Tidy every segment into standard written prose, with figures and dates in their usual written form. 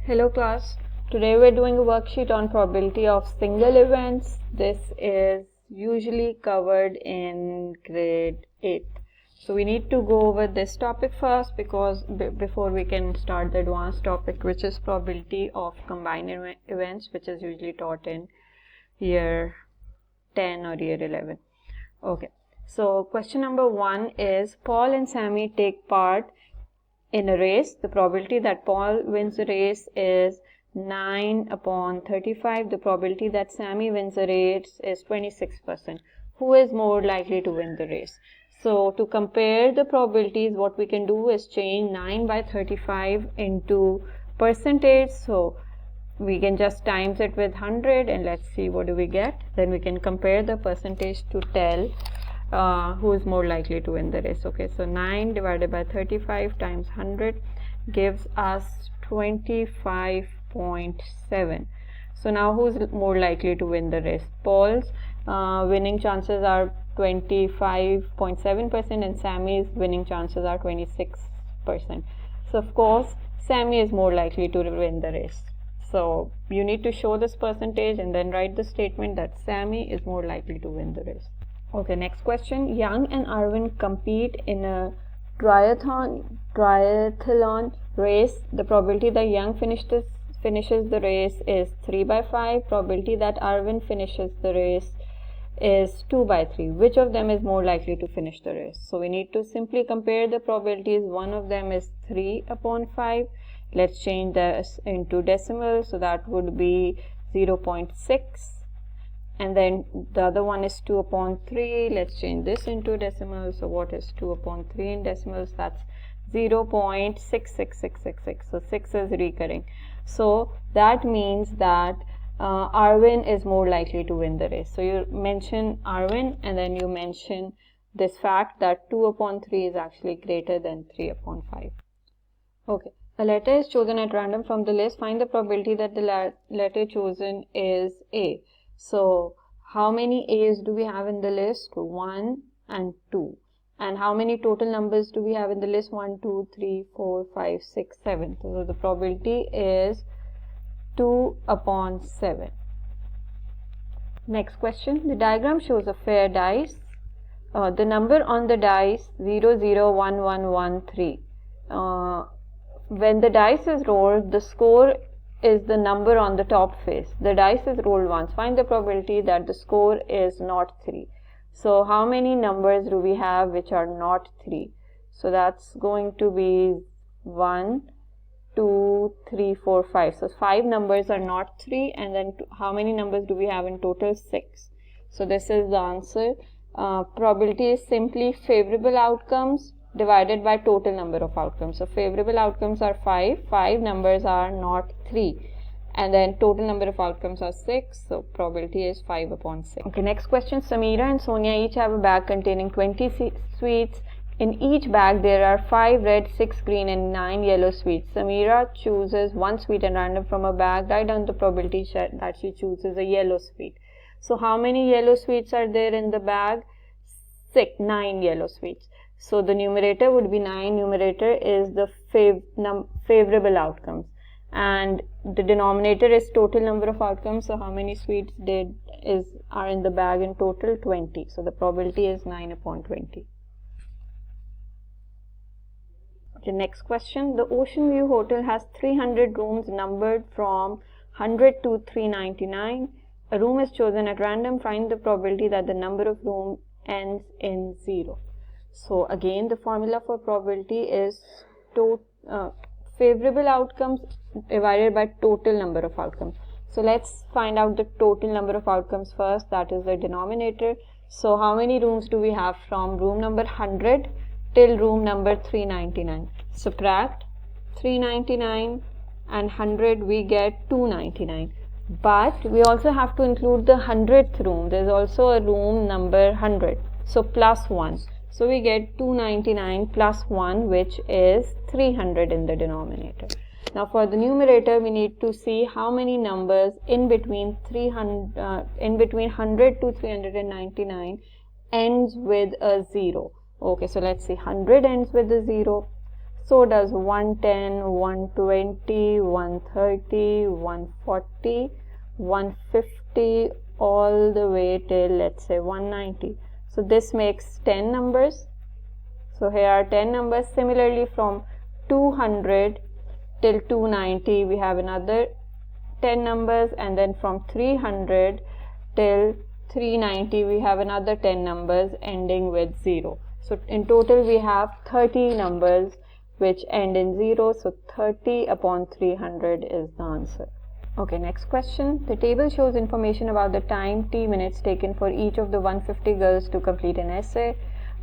Hello class, today we're doing a worksheet on probability of single events. This is usually covered in grade 8. So we need to go over this topic first because before we can start the advanced topic, which is probability of combined events, which is usually taught in year 10 or year 11. Okay, so question number 1 is Paul and Sammy take part in a race. The probability that Paul wins the race is 9 upon 35. The probability that Sammy wins the race is 26%. Who is more likely to win the race? So to compare the probabilities, what we can do is change 9 by 35 into percentage. So we can just times it with 100 and let's see what do we get. Then we can compare the percentage to tell who is more likely to win the race. Okay, so 9 divided by 35 times 100 gives us 25.7. So now who's more likely to win the race? Paul's winning chances are 25.7% and Sammy's winning chances are 26%. So of course Sammy is more likely to win the race. So you need to show this percentage and then write the statement that Sammy is more likely to win the race. Okay, next question. Young and Arvind compete in a triathlon race. The probability that Young finishes the race is 3 by 5. Probability that Arvind finishes the race is 2 by 3. Which of them is more likely to finish the race? So we need to simply compare the probabilities. One of them is 3 upon 5. Let's change this into decimals. So that would be 0.6. And then the other one is 2 upon 3. Let's change this into decimals. So what is 2 upon 3 in decimals? That's 0.66666. So 6 is recurring. So that means that Arvind is more likely to win the race. So you mention Arvind and then you mention this fact that 2 upon 3 is actually greater than 3 upon 5. Okay. A letter is chosen at random from the list. Find the probability that the letter chosen is A. So how many A's do we have in the list? 1 and 2. And how many total numbers do we have in the list? 1, 2, 3, 4, 5, 6, 7. So the probability is 2 upon 7. Next question. The diagram shows a fair dice. The number on the dice 0, 0, 1, 1, 1, 3. When the dice is rolled, the score is the number on the top face. The dice is rolled once. Find the probability that the score is not 3. So how many numbers do we have which are not 3? So that's going to be 1, 2, 3, 4, 5. So 5 numbers are not 3, and then how many numbers do we have in total? 6. So this is the answer. Probability is simply favorable outcomes divided by total number of outcomes. So favorable outcomes are 5. 5 numbers are not 3. And then total number of outcomes are 6. So probability is 5 upon 6. Okay, next question. Samira and Sonia each have a bag containing 20 sweets. In each bag there are 5 red, 6 green and 9 yellow sweets. Samira chooses 1 sweet at random from a bag. Write down the probability that she chooses a yellow sweet. So how many yellow sweets are there in the bag? 9 yellow sweets. So the numerator would be 9. Numerator is the favorable outcomes. And the denominator is total number of outcomes. So how many sweets are in the bag in total? 20. So the probability is 9 upon 20. Okay, next question. The Ocean View Hotel has 300 rooms numbered from 100 to 399. A room is chosen at random. Find the probability that the number of rooms ends in 0. So again, the formula for probability is favorable outcomes divided by total number of outcomes. So let's find out the total number of outcomes first. That is the denominator. So how many rooms do we have from room number 100 till room number 399? Subtract 399 and 100, we get 299. But we also have to include the 100th room. There is also a room number 100. So plus 1. So we get 299 plus 1, which is 300 in the denominator. Now for the numerator, we need to see how many numbers in between 100 to 399 ends with a 0. Okay, so let's see. 100 ends with a 0. So does 110, 120, 130, 140, 150, all the way till, let's say, 190. So this makes 10 numbers. So here are 10 numbers. Similarly, from 200 till 290 we have another 10 numbers, and then from 300 till 390 we have another 10 numbers ending with 0. So in total we have 30 numbers which end in 0. So 30 upon 300 is the answer. Okay, next question. The table shows information about the time t minutes taken for each of the 150 girls to complete an essay.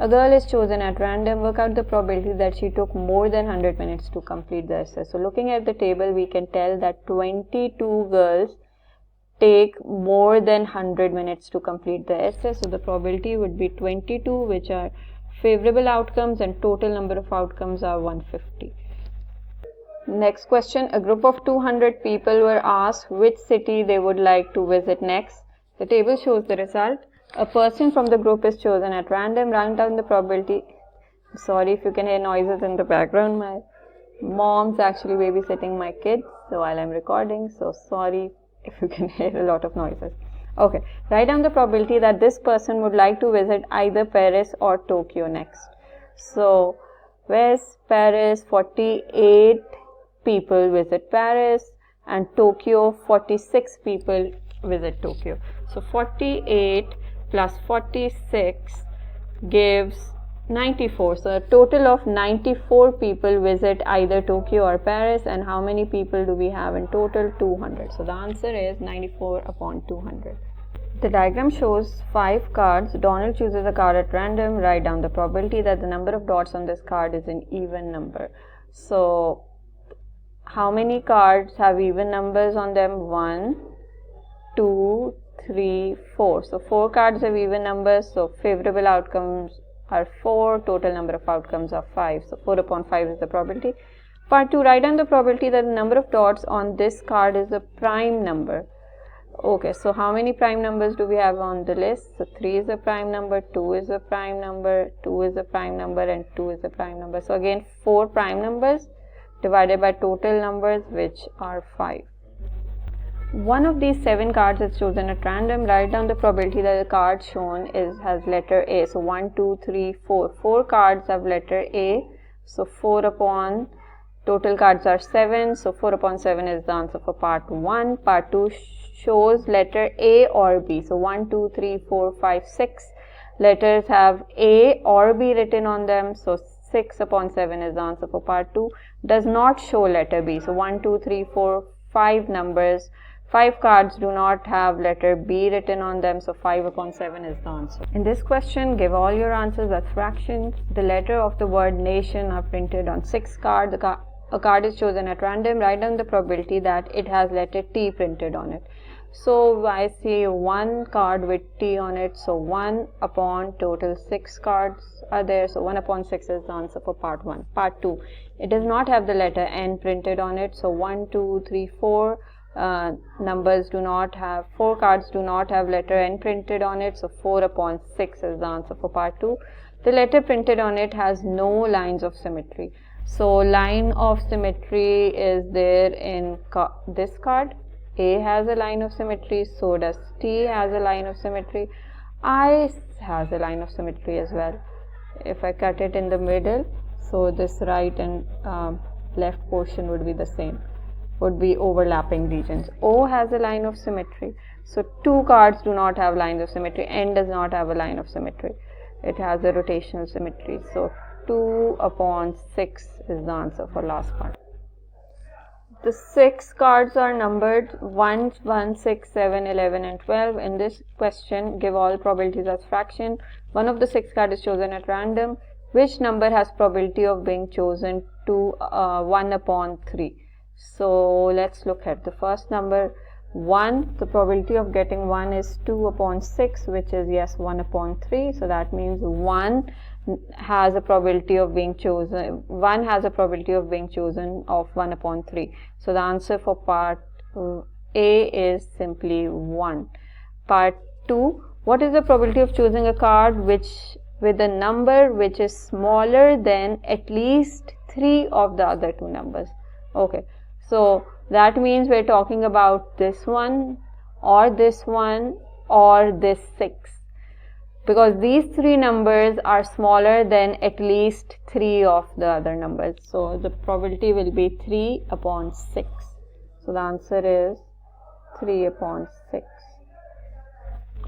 A girl is chosen at random. Work out the probability that she took more than 100 minutes to complete the essay. So looking at the table, we can tell that 22 girls take more than 100 minutes to complete the essay. So the probability would be 22, which are favorable outcomes, and total number of outcomes are 150. Next question. A group of 200 people were asked which city they would like to visit next. The table shows the result. A person from the group is chosen at random. Write down the probability. Sorry if you can hear noises in the background. My mom's actually babysitting my kids while I'm recording, so sorry if you can hear a lot of noises. Okay, write down the probability that this person would like to visit either Paris or Tokyo next. So where's Paris? 48 people visit Paris, and Tokyo, 46 people visit Tokyo. So 48 plus 46 gives 94. So a total of 94 people visit either Tokyo or Paris. And how many people do we have in total? 200. So the answer is 94 upon 200. The diagram shows 5 cards. Donald chooses a card at random. Write down the probability that the number of dots on this card is an even number. So how many cards have even numbers on them? 1, 2, 3, 4. So 4 cards have even numbers. So favorable outcomes are 4. Total number of outcomes are 5. So 4 upon 5 is the probability. Part 2. Write down the probability that the number of dots on this card is a prime number. Okay, so how many prime numbers do we have on the list? So 3 is a prime number, 2 is a prime number, 2 is a prime number, and 2 is a prime number. So again 4 prime numbers divided by total numbers, which are 5. One of these 7 cards is chosen at random. Write down the probability that the card shown has letter A. So 1, 2, 3, 4. 4 cards have letter A. So 4 upon total cards are 7. So 4 upon 7 is the answer for part 1. Part 2 shows letter A or B. So 1, 2, 3, 4, 5, 6 letters have A or B written on them. So 6 upon 7 is the answer for part 2. Does not show letter B. So 1, 2, 3, 4, 5 numbers. 5 cards do not have letter B written on them, so 5 upon 7 is the answer. In this question, give all your answers as fractions. The letter of the word nation are printed on 6 cards. A card is chosen at random. Write down the probability that it has letter T printed on it. So I see 1 card with T on it, so 1 upon total 6 cards are there, so 1 upon 6 is the answer for part 1. Part 2, it does not have the letter N printed on it, so 1, 2, 3, 4 numbers do not have, 4 cards do not have letter N printed on it, so 4 upon 6 is the answer for part 2. The letter printed on it has no lines of symmetry. So line of symmetry is there in this card. A has a line of symmetry, so does T has a line of symmetry. I has a line of symmetry as well. If I cut it in the middle, so this right and left portion would be the same, would be overlapping regions. O has a line of symmetry. So 2 cards do not have lines of symmetry. N does not have a line of symmetry. It has a rotational symmetry. So 2 upon 6 is the answer for last part. The 6 cards are numbered 1, 1, 6, 7, 11 and 12. In this question, give all probabilities as fraction. One of the 6 cards is chosen at random. Which number has probability of being chosen to 1 upon 3? So let's look at the first number 1. The probability of getting 1 is 2 upon 6, which is yes 1 upon 3. So that means 1 has a probability of being chosen. 1 has a probability of being chosen of 1 upon 3. So the answer for part A is simply 1. Part 2. What is the probability of choosing a card with a number which is smaller than at least 3 of the other two numbers. Okay, so that means we're talking about this one or this 6, because these 3 numbers are smaller than at least 3 of the other numbers. So the probability will be 3 upon 6. So the answer is 3 upon 6.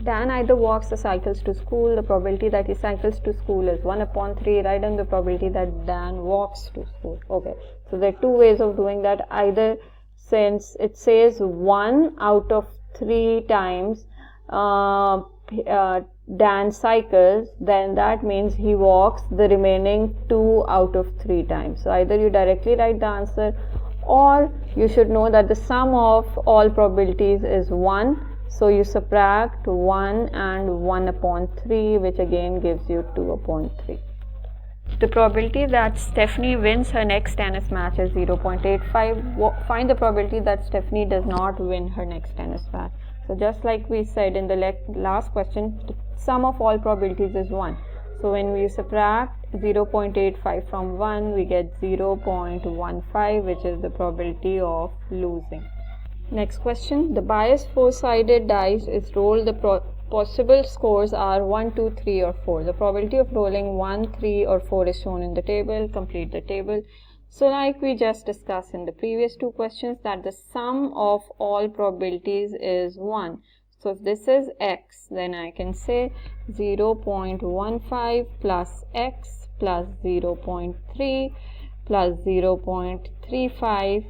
Dan either walks or cycles to school. The probability that he cycles to school is 1 upon 3. Write down the probability that Dan walks to school. Okay, so there are two ways of doing that. Either, since it says 1 out of 3 times Dan cycles, then that means he walks the remaining 2 out of 3 times. So either you directly write the answer, or you should know that the sum of all probabilities is 1. So you subtract 1 and 1 upon 3, which again gives you 2 upon 3. The probability that Stephanie wins her next tennis match is 0.85. Find the probability that Stephanie does not win her next tennis match. So just like we said in the last question, the sum of all probabilities is 1. So when we subtract 0.85 from 1, we get 0.15, which is the probability of losing. Next question. The biased 4-sided dice is rolled. The possible scores are 1, 2, 3 or 4. The probability of rolling 1, 3 or 4 is shown in the table. Complete the table. So like we just discussed in the previous two questions, that the sum of all probabilities is 1. So if this is x, then I can say 0.15 plus x plus 0.3 plus 0.35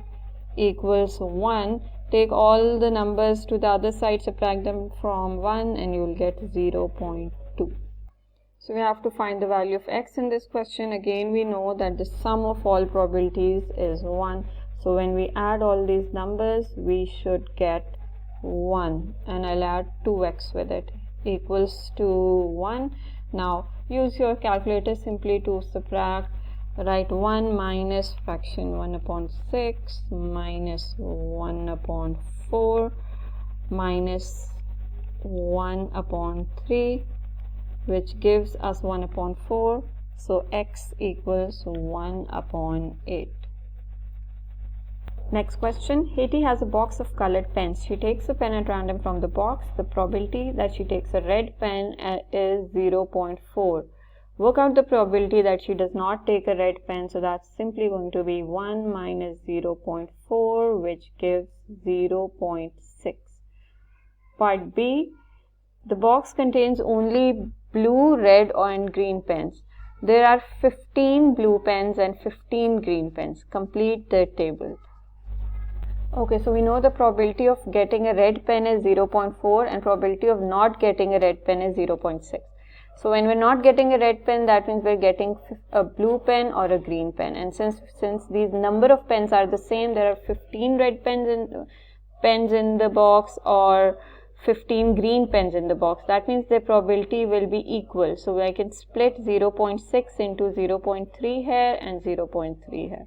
equals 1. Take all the numbers to the other side, subtract them from 1, and you will get 0.2. So we have to find the value of x in this question. Again, we know that the sum of all probabilities is 1. So when we add all these numbers, we should get 1, and I'll add 2x with it, equals to 1. Now use your calculator simply to subtract. Write 1 minus fraction 1 upon 6 minus 1 upon 4 minus 1 upon 3, which gives us 1 upon 4. So x equals 1 upon 8. Next question. Haiti has a box of colored pens. She takes a pen at random from the box. The probability that she takes a red pen is 0.4. Work out the probability that she does not take a red pen. So that's simply going to be 1 minus 0.4, which gives 0.6. Part B. The box contains only blue, red and green pens. There are 15 blue pens and 15 green pens. Complete the table. Okay, so we know the probability of getting a red pen is 0.4 and probability of not getting a red pen is 0.6. So when we're not getting a red pen, that means we're getting a blue pen or a green pen. And since these number of pens are the same, there are 15 red pens in the box or 15 green pens in the box. That means the probability will be equal. So I can split 0.6 into 0.3 here and 0.3 here.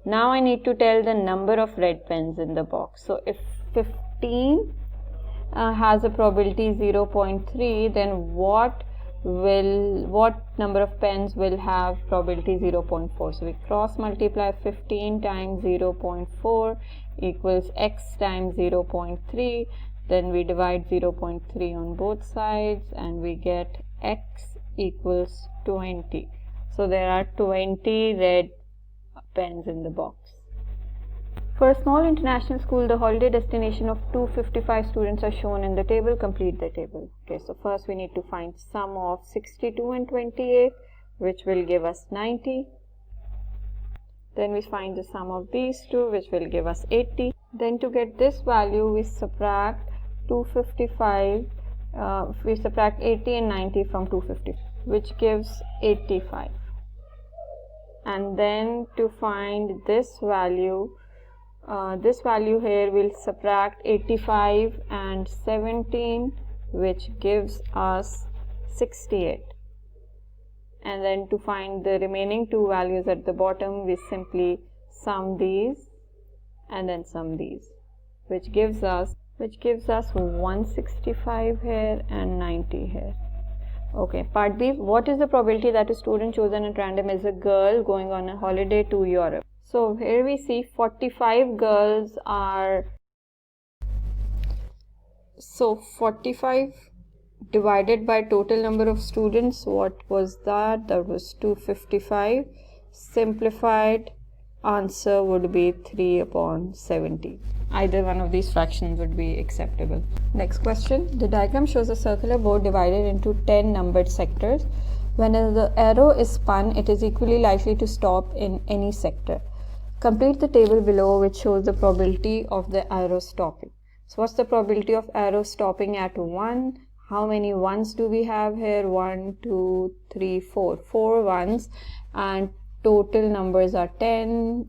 Now I need to tell the number of red pens in the box. So if 15 has a probability 0.3, then what number of pens will have probability 0.4? So we cross multiply 15 times 0.4 equals x times 0.3. Then we divide 0.3 on both sides and we get x equals 20. So there are 20 red pens in the box. For a small international school, the holiday destination of 255 students are shown in the table. Complete the table. Okay, so first we need to find sum of 62 and 28, which will give us 90. Then we find the sum of these two, which will give us 80. Then to get this value, we subtract 255, we subtract 80 and 90 from 250, which gives 85. And then to find this value here, we'll subtract 85 and 17, which gives us 68. And then to find the remaining two values at the bottom, we simply sum these and then sum these, which gives us 165 here and 90 here. Okay, part B. What is the probability that a student chosen at random is a girl going on a holiday to Europe? So here we see 45 girls are. So 45 divided by total number of students, what was that? That was 255. Simplified answer would be 3 upon 70. Either one of these fractions would be acceptable. Next question. The diagram shows a circular board divided into 10 numbered sectors. When the arrow is spun, it is equally likely to stop in any sector. Complete the table below, which shows the probability of the arrow stopping. So what's the probability of arrow stopping at 1? How many ones do we have here? 1, 2, 3, 4. 4 ones, and total numbers are 10.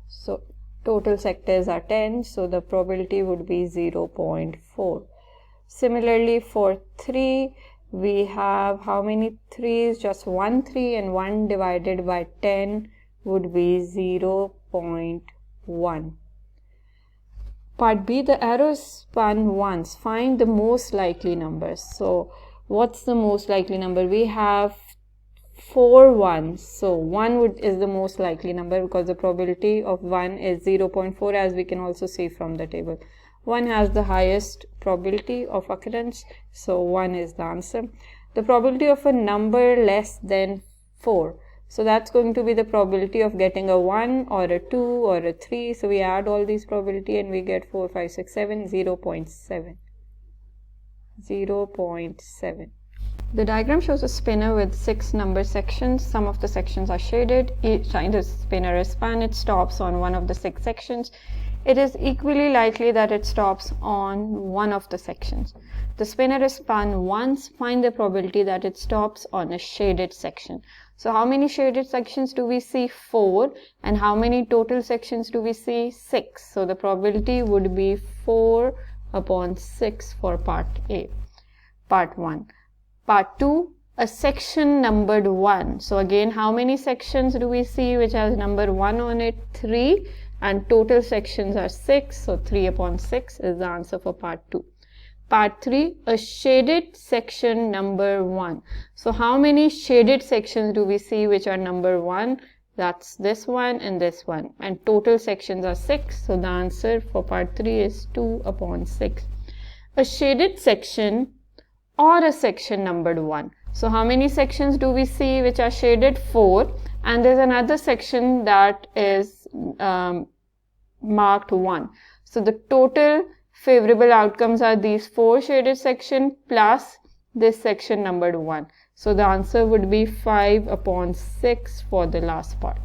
So total sectors are 10. So the probability would be 0.4. Similarly, for 3, we have how many 3s? Just 1 3, and 1 divided by 10 would be 0.1. Part B, the arrow is spun once. Find the most likely numbers. So what's the most likely number? We have 4 ones. So 1 is the most likely number because the probability of 1 is 0.4, as we can also see from the table. 1 has the highest probability of occurrence, so 1 is the answer. The probability of a number less than 4. So that's going to be the probability of getting a 1 or a 2 or a 3. So we add all these probability and we get 4, 5, 6, 7, 0.7. 0.7. The diagram shows a spinner with 6 number sections. Some of the sections are shaded. Each time the spinner is spun, it stops on one of the 6 sections. It is equally likely that it stops on one of the sections. The spinner is spun once. Find the probability that it stops on a shaded section. So how many shaded sections do we see? 4. And how many total sections do we see? 6. So the probability would be 4 upon 6 for part A. Part 1. Part 2, a section numbered 1. So again, how many sections do we see which has number 1 on it? 3. And total sections are 6. So 3 upon 6 is the answer for part 2. Part 3, a shaded section number 1. So how many shaded sections do we see which are number 1? That's this one and this one. And total sections are 6. So the answer for part 3 is 2 upon 6. A shaded section or a section numbered 1. So how many sections do we see which are shaded? 4. And there's another section that is marked 1. So the total favorable outcomes are these 4 shaded section plus this section numbered 1. So the answer would be 5 upon 6 for the last part.